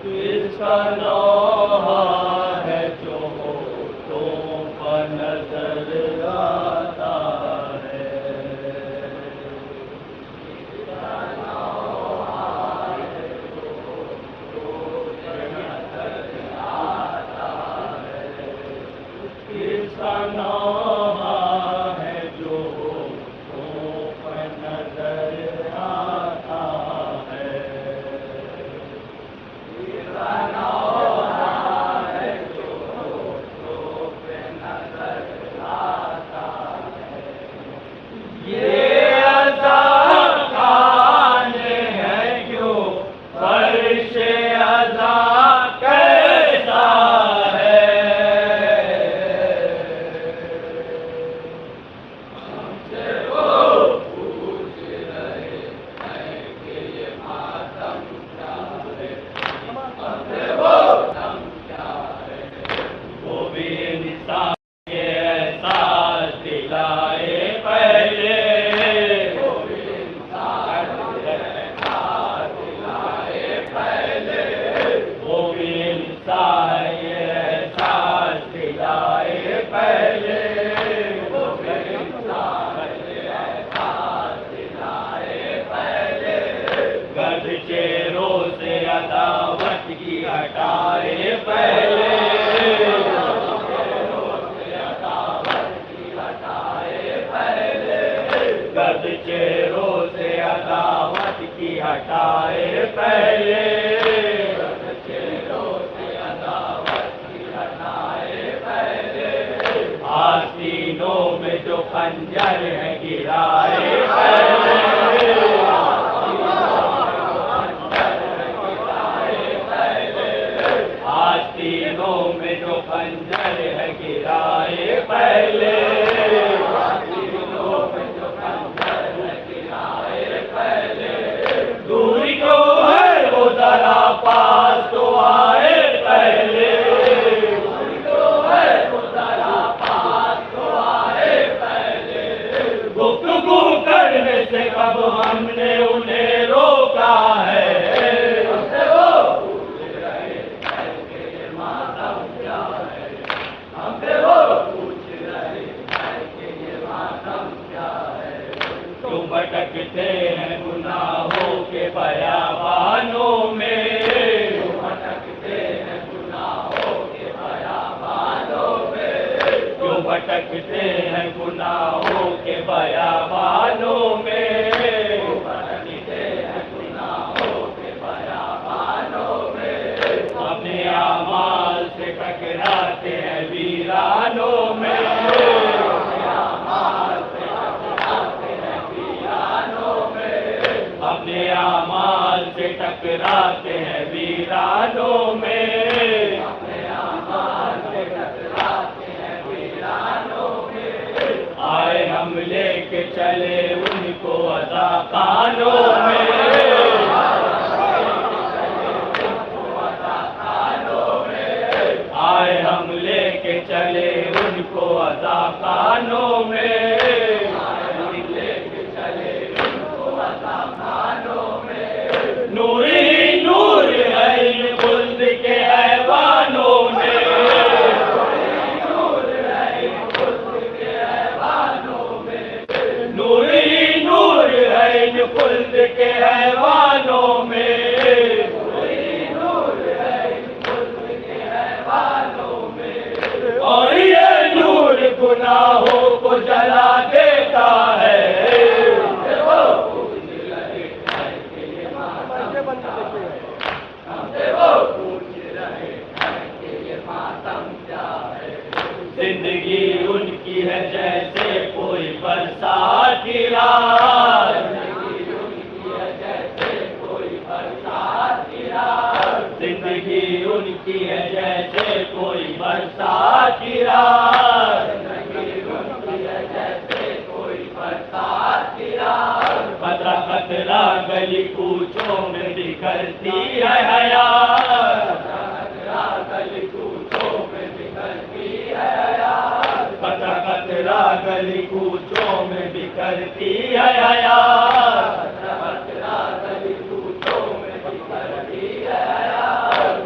किसका नौहा है जो होठों पर नजर आता है। किसका नौहा है जो होठों पर नजर आता है। किसका नौहा है जो होठों पर नजर आता है। चेहरों से अदावत की हटाए पहले। गर्द चेहरों से अदावत की हटाए पहले। आस्तीनों में जो खंजर है गिराए पहले। आस्तीनों में जो खंजर है गिराए पहले। आस्तीनों में जो खंजर है गिराए पहले। दूरी को है वो जरा पास तो आए पहले। दूरी को है वो जरा पास तो आए पहले। गुफ्तगू करने से कब हमने उन्हें रोका है। भटकते हैं गुनाहों के बयाबानों में। भटकते हैं गुनाहों के बयाबानों में। क्यों भटकते हैं गुनाहों के बयाबानों में। भटकते हैं गुनाहों के बयाबानों में। अपने आमाल से टकराते हैं वीरानों में। अपने आमाल से टकराते हैं वीरानों में। अपने आमाल से टकराते हैं वीरानों में। आए हम लेके चले उनको अज़ाखानों में। आए हम लेके चले उनको अज़ाखानों में। नूर ही नूर है इन खुल्द के ऐवानों में। नूर है इन खुल्द के ऐवानों में। नूर ही नूर है इन खुल्द के ऐवानों में। नूर ही नूर है इन खुल्द के ऐवानों में। और ये नूर गुनाहों को जला देता है। जिंदगी उनकी है जैसे कोई बरसात की रात। जिंदगी उनकी है जैसे कोई बरसात की रात। जिंदगी उनकी है जैसे कोई बरसात की रात। जिंदगी उनकी है जैसे कोई बरसात की रात। खतरा खतरा गली कूचों में बिखरती है हयात। खतरा गली कूचों में बिखरती है हयात। खतरा खतरा गली कूचों में बिखरती है हयात। खतरा खतरा गली कूचों में बिखरती है हयात।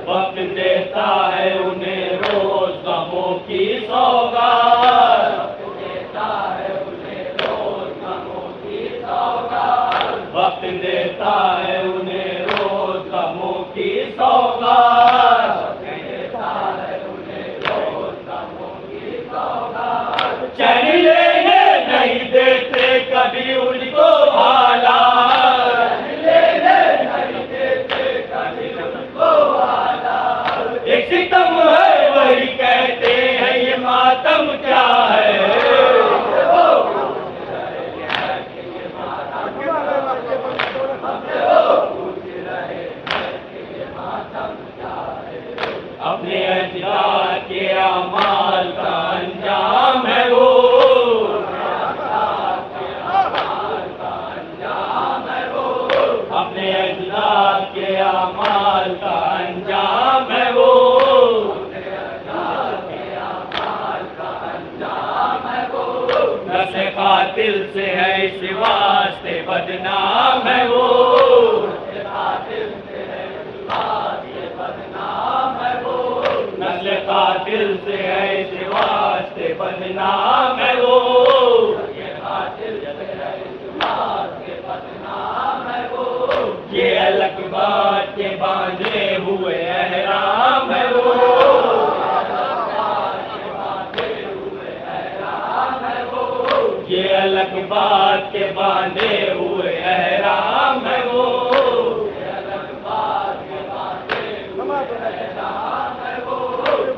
अपने अजदाद के अमाल का अंजाम है वो, नस्ल कातिल से है इस वास्ते बदनाम है वो, नस्ल कातिल से है इस वास्ते बदनाम है वो, ये अलग बात के बांधे हुए एहराम है वो, ये अलग बात के बांधे हुए एहराम है वो,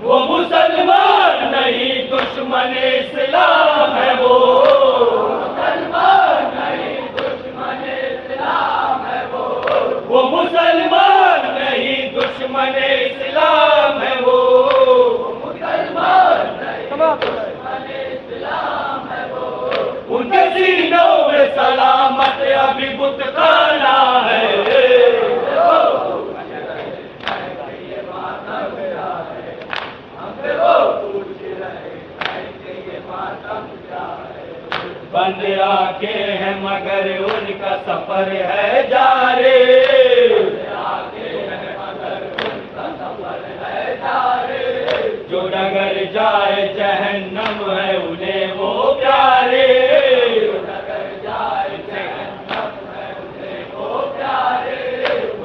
वो मुसलमान नहीं दुश्मन इस्लाम है वो, मुसलमान नहीं दुश्मन इस्लाम है वो, वो मुसलमान नहीं दुश्मन इस्लाम है वो, मुसलमान नहीं दुश्मन इस्लाम है वो, उनके सीनों में सलामत अभी बुतखाना है, बंद आंखें हैं मगर उनका सफर है जारी, जो डगर जाए जहन्नम है उन्हें वो प्यारे,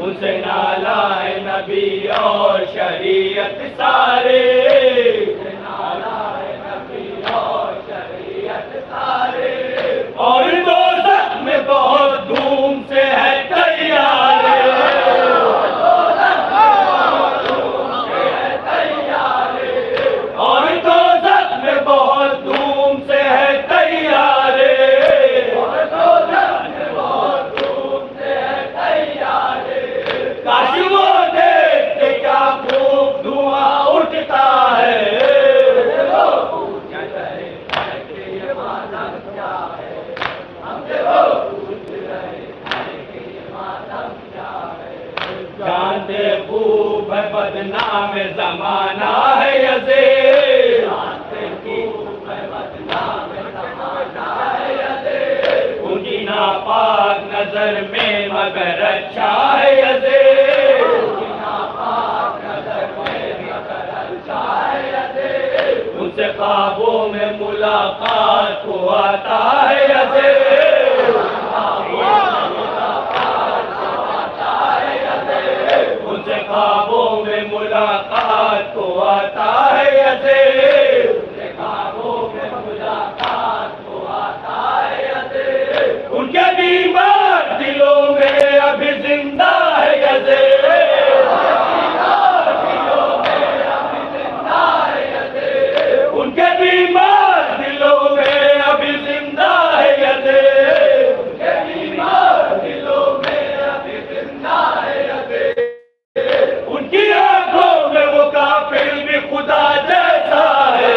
उसे नालाए नबी और शरीयत सारे, और दोज़ख में बहुत धूम से है तैयार, और दोज़ख में बहुत धूम से है तैयार, काश वो देखते क्या खूब धुआं उठता है, जानते खूब है बदनाम जमाना है यज़ीद, उनकी नापाक नजर में मगर अच्छा है यज़ीद, उनसे ख्वाबों में मुलाकात को आता है यज़ीद, उनसे ख्वाबों में मुलाकात को आता है यज़ीद, ख्वाबों में मुलाकात को आता है यज़ीद, उनके बीमार दिलों में अभी जिंदा है यज़ीद, उनके बीमार दिलों में अभी जिंदा है यज़ीद, उनके बीमार दिलों में अभी जिंदा है यज़ीद, उनकी आंखों में वो काफिर भी खुदा जैसा है,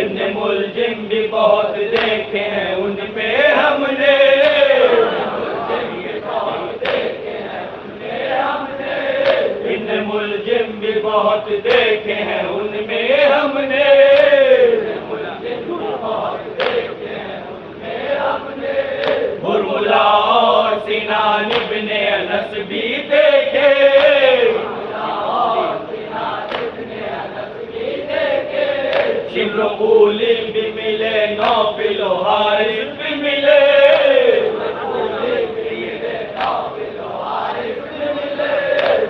इब्न मुलजिम भी बहुत देखे हैं उन पे हमने, इब्न मुलजिम भी बहुत देखे हैं उनमें हमने, बुरमुला और सिनान इब्ने अनस भी देखे, शिब्र कूली भी मिले, नौफिल और हारिस भी मिले,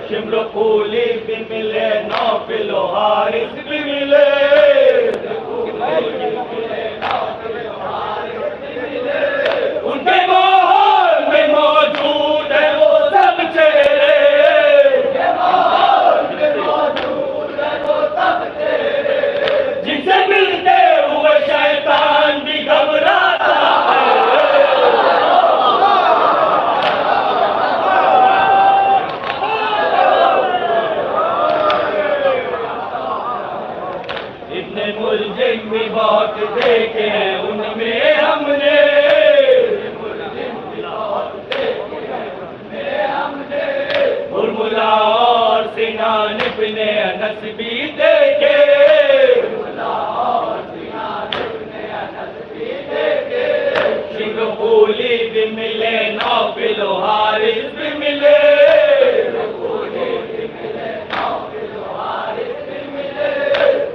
शिब्र कूली भी मिले, नौफिल और हारिस भी मिले, उनके माहौल में मौजूद है वो सब चेहरे, जिनसे मिलते हुए शैतान भी घबराता है, जितने मुल्जिम भी बहुत देखे हैं उनमें हमने मुर्मुला और सिनान इब्ने अनस भी देखे शिंगफूली भी मिले नौफिल हारिस भी मिले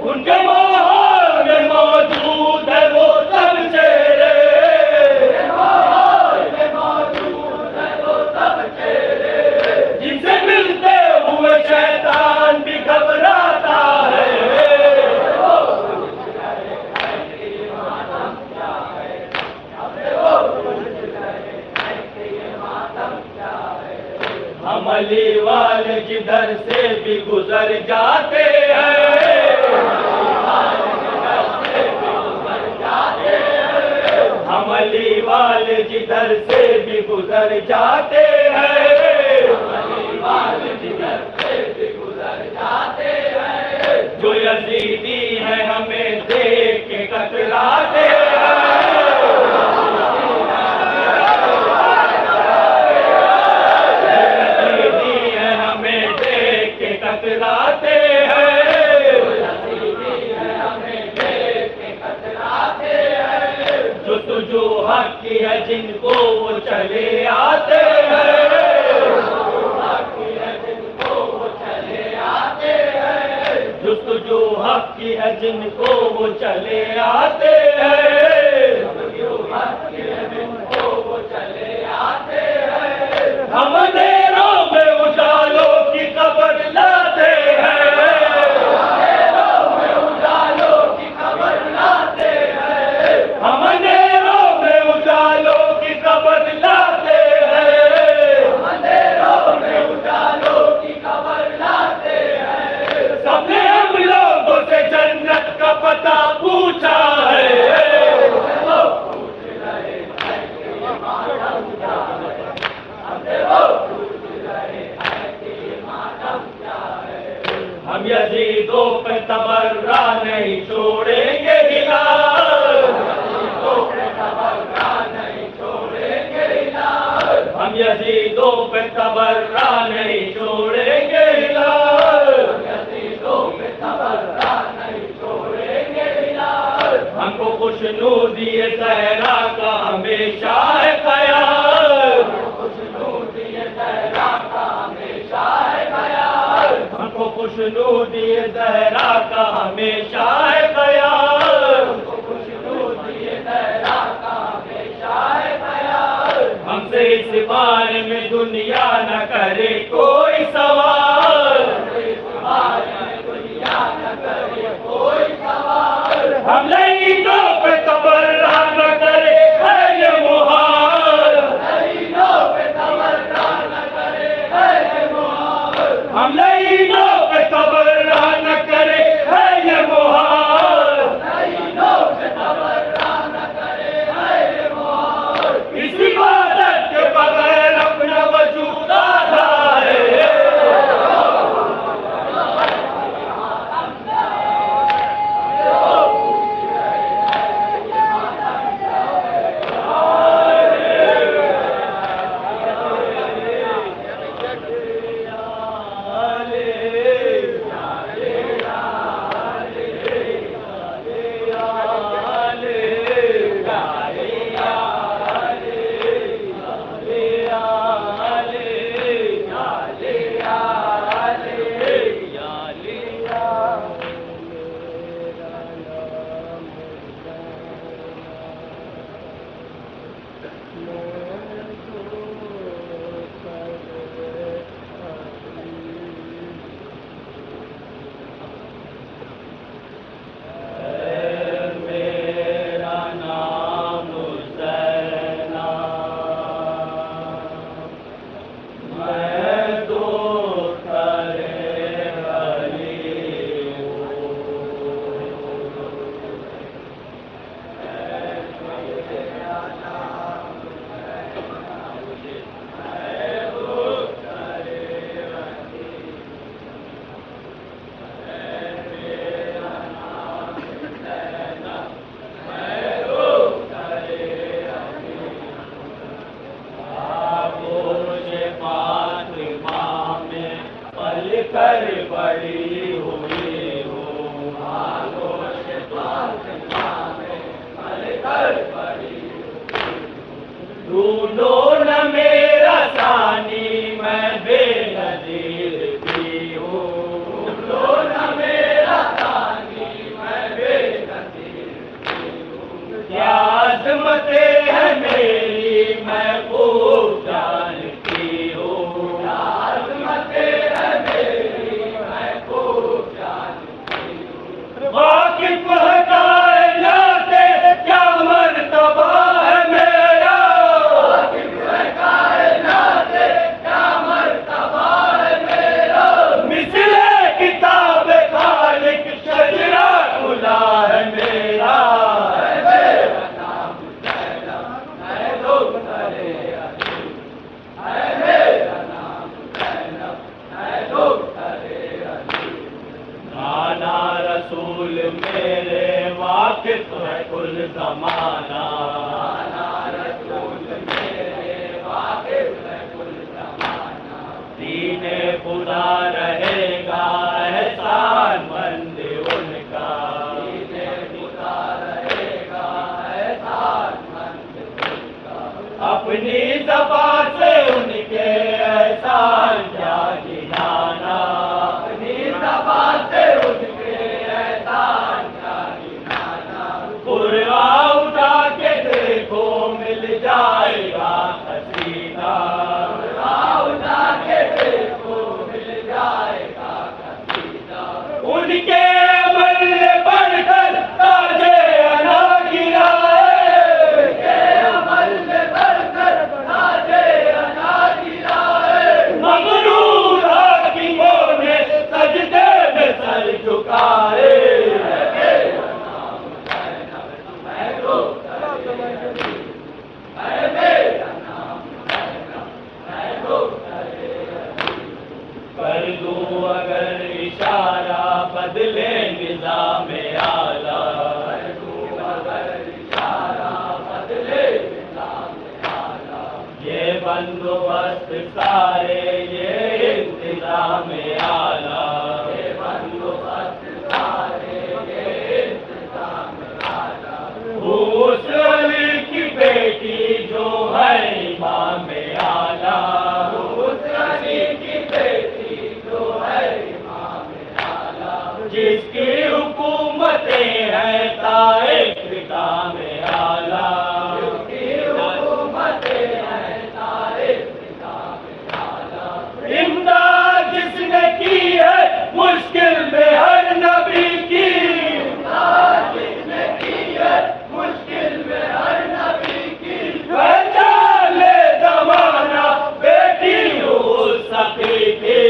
उनके माहौल में मौजूद है वो सब चेहरे जिनसे मिलते हुए शैतान भी घबराता है हम अली वाले जिधर से भी गुजर जाते हैं हम अली वाले जिधर से भी गुजर जाते हैं जो यजीदी है हमें देख के कतराते कतराते हैं जो तुझो हक की है जिनको वो चले आते हैं जो तुझो हक की है जिनको वो चले आते हैं हम अंधेरों में उजालों की खबर लाते हैं हम अंधेरों में उजालों की खबर लाते हैं सबने हम लोगों से जन्नत का पता पूछा है हम यजीदों पे तबर्रा नहीं छोड़ेंगे हिलाल हम यजीदों पे तबर्रा नहीं छोड़ेंगे हिलाल हमको खुशनूदी सहरा का हमेशा है ख्याल हमको खुशनूदी सहरा का हमेशा है ख्याल हमसे इस बारे में दुनिया न करे कोई सवाल हम लईदों पे तबर्रा न करे है ये मुहाल हम लईदों पे तबर्रा न करे है ये मुहाल इस इबादत के बगैर अपना वजूद आधा है अज़मतें हैं मेरी मैं खूब जानती हूँ, अज़मतें हैं मेरी मैं खूब जानती हूँ। वाकिफ़ है कायनात क्या मर्तबा है मेरा, वाकिफ़ है कायनात क्या मर्तबा है मेरा। मिसले किताब खालिक शजरा खुला है मेरा, रसूल मेरे वाकिफ़ है कुल ज़माना, रसूल मेरे वाकिफ़ है कुल ज़माना। दीने खुदा रहेगा एहसान मंद उनका, दीने खुदा रहेगा एहसान मंद उनका। अपनी ज़बान से उनके एहसान क्या गिनाना, अपनी ज़बान से उनके उठा के देखो मिल जाएगा कसीदा, उठा के देखो मिल जाएगा कसीदा। उनके अमल बढ़कर ताजे अना गिराए, उनके अमल बढ़कर ताजे अना गिराए। मगरूर हाकिमों ने सजदे में सर झुकाए, कर दूं अगर इशारा बदले निज़ाम आला, कर दूं अगर इशारा बदले निज़ाम आला। ये बंदोबस्त सारे ये इंतज़ाम आला, ये बंदोबस्त सारे ये इंतज़ाम आला। उस अली की बेटी जो है इमाम आला, उस अली की बेटी जो है इमाम आला। जिसकी हुकूमतें हैं ताए इक़्तिदाम आला, जिसकी हुकूमतें हैं ताए इक़्तिदाम आला। इमदाद जिसने की है मुश्किल में हर नबी की, इमदाद जिसने की है मुश्किल में हर नबी की। पहचान ले ज़माना बेटी उस सखी की,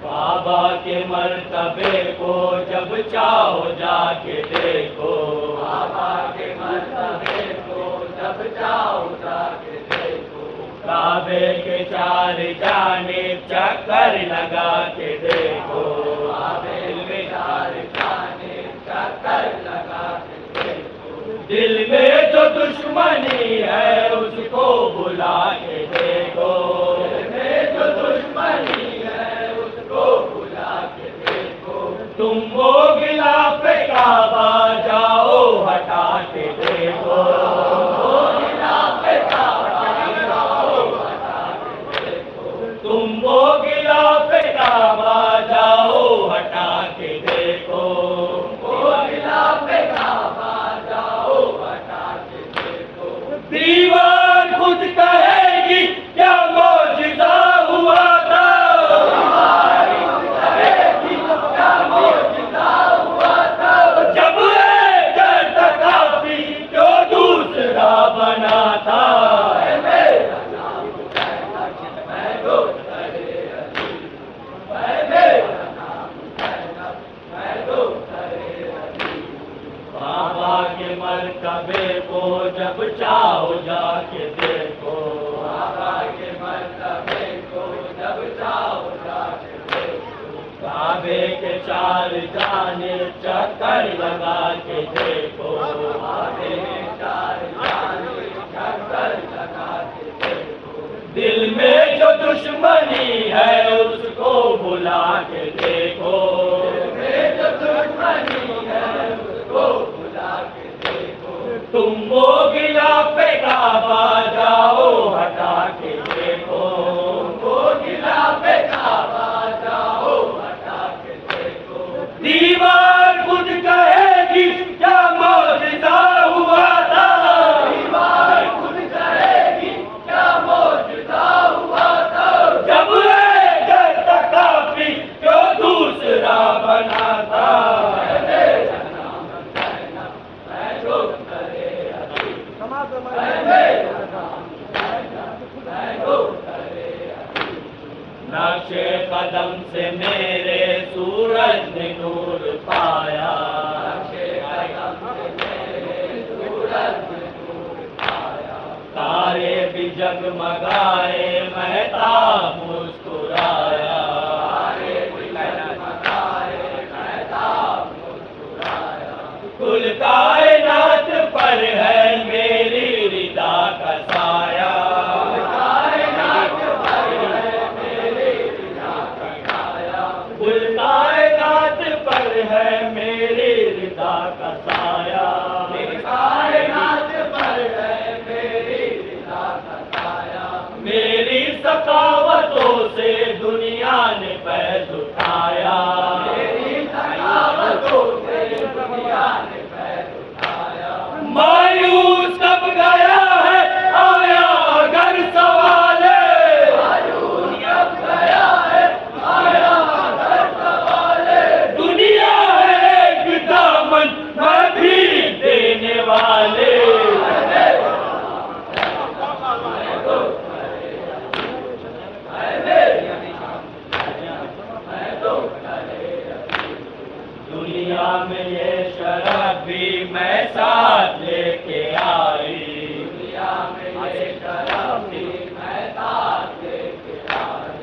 बाबा के मर्तबे को जब चाहो जाके देखो, बाबा के मर्तबे को जब चाहो जाके देखो। काबे के चार जानिब चक्कर लगा के देखो, काबे के चार जानिब चक्कर लगा के देखो। दिल में जो दुश्मनी है उसको बुला के देखो, दिल में जो दुश्मनी है उसको बुला के देखो। तुम वो गिलाफ काबा जाओ हटा के देखो, वो गिलाफ काबा जाओ हटा के देखो। तुम वो गिलाफ काबा जाओ हटा के देखो, वो गिलाफ काबा जाओ हटा के देखो। दीवार खुद कहेगी क्या मौजिज़ा हुआ था, दीवार खुद कहेगी क्या मौजिज़ा हुआ था। जब एक काफी जो दूसरा बना था, मेरा नाम मैं तो तेरे अली, मेरा नाम मैं तो तेरे अली। बाबा के मर्तबे को जब चाहो जाके देखो, बाबा के मर्तबे को जब चाहो जाके देखो। काबे के चार जानिब चक्कर लगा के देखो, काबे के चार जानिब चक्कर लगा के देखो। दिल में जो दुश्मनी है उसको बुला के देखो, दिल में जो दुश्मनी है उसको बुला के देखो। तुम वो गिलाफ काबा जाओ हटा के देखो, वो कदम से मेरे सूरज ने नूर पाया, नक्शे कदम से मेरे सूरज ने नूर पाया। तारे भी जगमगाए महताब मुस्कुराया, तारे भी जगमगाए महताब मुस्कुराया। कुल कायनात पर है मेरी रिदा का साया, कुल कायनात पर है मेरी रिदा का साया, कायनात पर है मेरी रिदा का साया। मेरी सखावतों से दुनिया ने फैज़ उठाया, मेरी सखावतों से दुनिया ने फैज़ उठाया। मायूस कब गया है आया अगर सवाल, मायूस कब गया है आया अगर सवाल। दुनिया है एक दामन मैं भी देने वाले, दुनिया में ये शराब भी मैं साथ लेके आई, दुनिया में ये शराब भी मैं साथ लेके आई।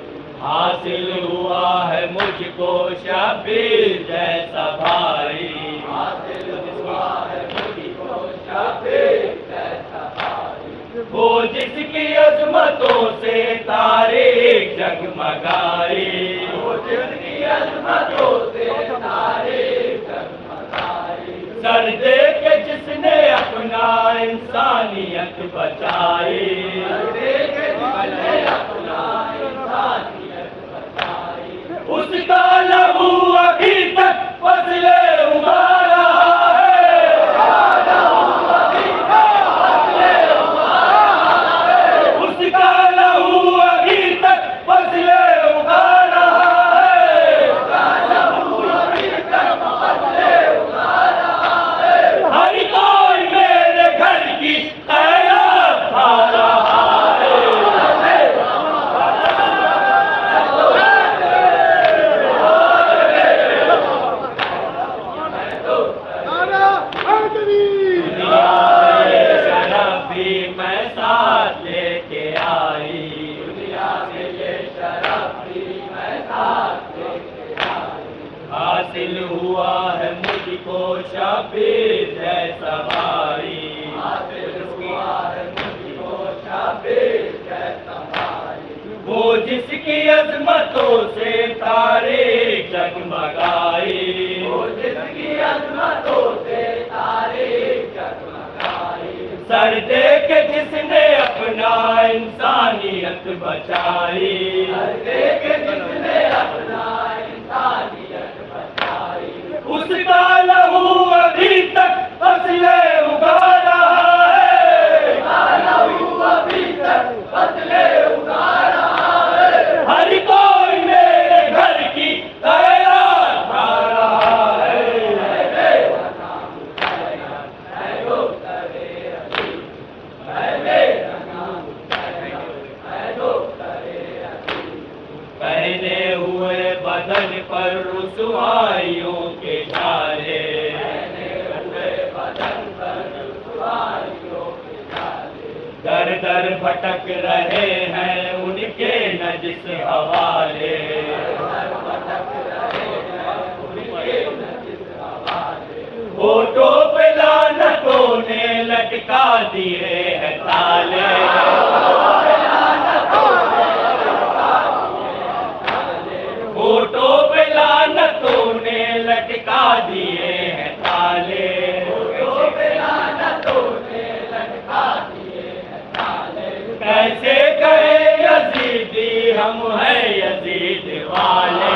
हासिल हुआ है मुझको शबीर जैसा भाई, हासिल हुआ है मुझको शबीर जैसा भाई। वो जिसकी अजमतों से तारीख जगमगाई, वो जिसकी अजमतों से तारीख जगमगाई। सर दे के जिसने अपना इंसानियत बचाई, सर दे के जिसने अपना इंसानियत बचाई। उसका लहू अभी तक फसले उगा रहा है, अभी तक फसले उगा रहा है। उसका लहू अभी तक फसले उगा रहा है, उसका लहू अभी तक फसले उगा रहा है। हर कोई मेरे घर की खैरात खा रहा है, शराब भी मैं साथ लेके आई, दुनिया से ये शराब भी मैं साथ लेके आई। हासिल हुआ है मुझको शबीर जैसा भाई, हासिल हुआ है मुझको शबीर जैसा भाई। वो जिसकी अजमतों से तारीख जगमगाई, वो जिसकी अजमतों से तारीख जगमगाई। सर दे के जिसने अपना इंसानियत बचाई, सर दे के जिसने अपना इंसानियत बचाई। उसका लहू अभी तक फसले उगा रहा है, उसका लहू अभी तक फसले उगा रहा है। हर कोई मेरे घर की खैरात खा रहा है, पहने हुए बदन पर रुसवाइयों के जाले, पहने हुए बदन पर रुसवाइयों के जाले। दर दर भटक रहे हैं उनके नजिस हवाले, दर भटक रहे हैं उनके नजिस हवाले। होठों पे लानतों ने लटका दिए हैं ताले, होठों पे लानतों ने लटका दिए हैं ताले, होठों पे लानतों ने लटका दिए हैं ताले। कैसे कहे यजीदी हम हैं यजीद वाले,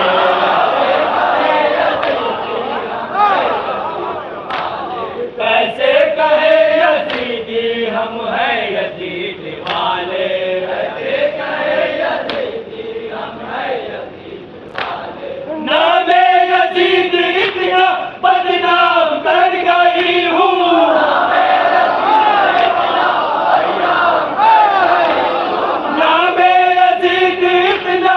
कैसे कहे यजीदी हम हैं यजीद वाले, कैसे कहे यजीदी हम हैं यजीद वाले। नामे यजीद इतना बदनाम कर गई हूँ, नामे यजीद इतना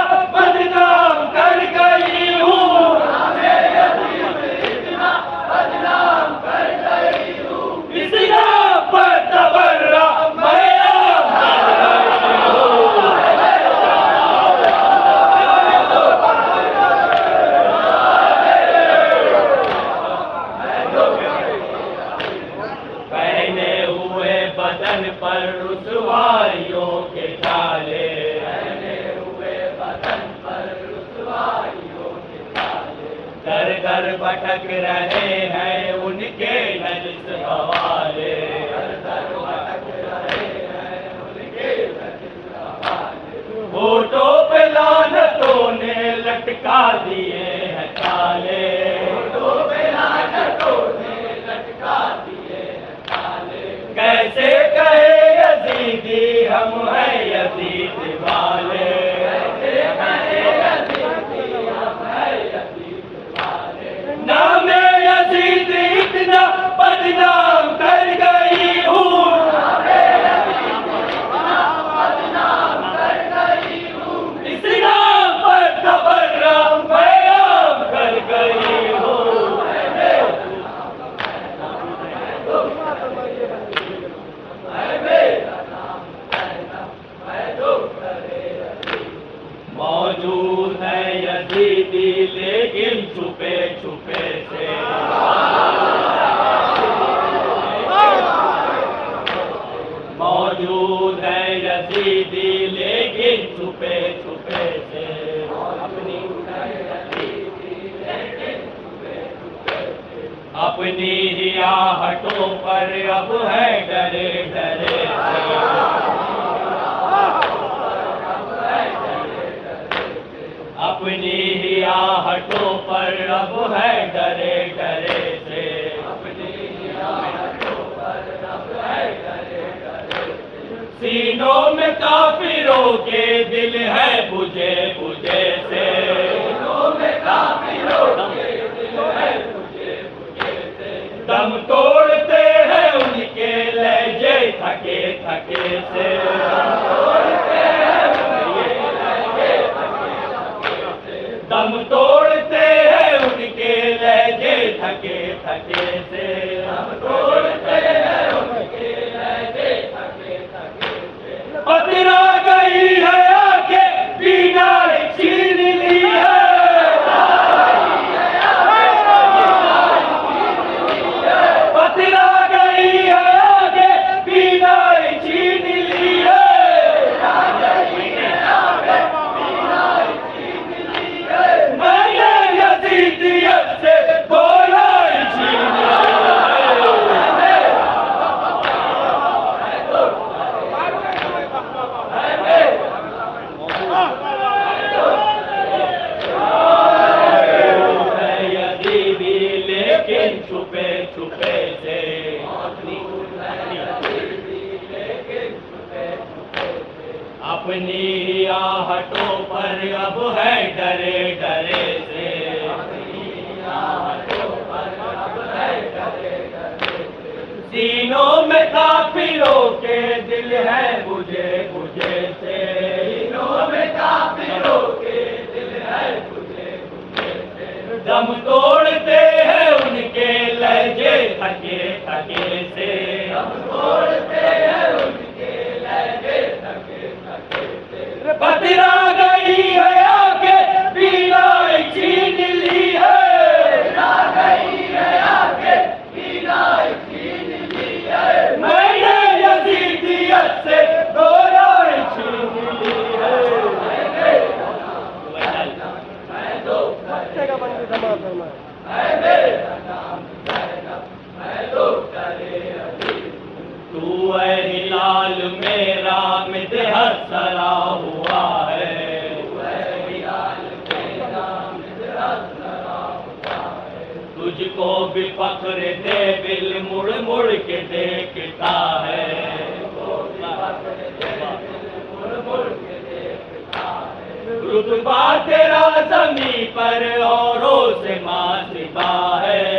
भटक रहे हैं उनके नजस हवाले, होठों पे लानतों ने लटका दिए हैं ताले, होठों पे लानतों ने लटका दिए हैं ताले। कैसे कहे यजीदी हम हैं यजीद वाले, कैसे कहे यजीदी हम हैं यजीद वाले। नामे यजीद इतना बदनाम कर गई हूँ, मौजूद है यजीदी लेकिन छुपे छुपे से, मौजूद है यजीदी लेकिन छुपे छुपे से, अपनी ही आहटों पर अब है डरे डरे से, अपनी ही आहटों पर अब है डरे डरे से, अपनी ही आहटों पर अब है डरे डरे से। सीनों में काफिरों के दिल है बुझे बुझे से, सीनों में काफिरों के दिल है बुझे बुझे से। दम तोड़ते हैं उनके लहजे थके थके से, दम तोड़ते हैं उनके लहजे थके थके से, दम तोड़ते हैं उनके लहजे थके थके से। पतरा गई है आंखें पीना छीन ली है, पतरा गई है आंखें पीना छीन ली है, से बोला छीन यजीदी लेकिन छुपे छुपे से, अपनी ही आहटों पर अब है डरे डरे से, सीनों में काफिरों के दिल है बुझे बुझे से, सीनों में काफिरों के दिल है बुझे बुझे से। दम तोड़ते हैं उनके लहजे थके थके से, दम तोड़ते हैं उनके लहजे थके थके से। पतरा गई है आके पीना छीन ली है, पतरा गई है आके पीना छीन ली है। मैंने यजीदियत से गोरा छीन ली है, मैं तो बच्चे का बंदी जमा करना है, मेरा नाम ज़ैनब मैं तो करे अजीब। तू है हिलाल मेरा मिदहर सरा हुआ है, तू है हिलाल मेरा मिदहर सरा हुआ है। तुझको भी फख्र दे बिल मुड़ मुड़ के देखता है, रुतबा तेरा ज़मीं पर औरों से मासिबा है,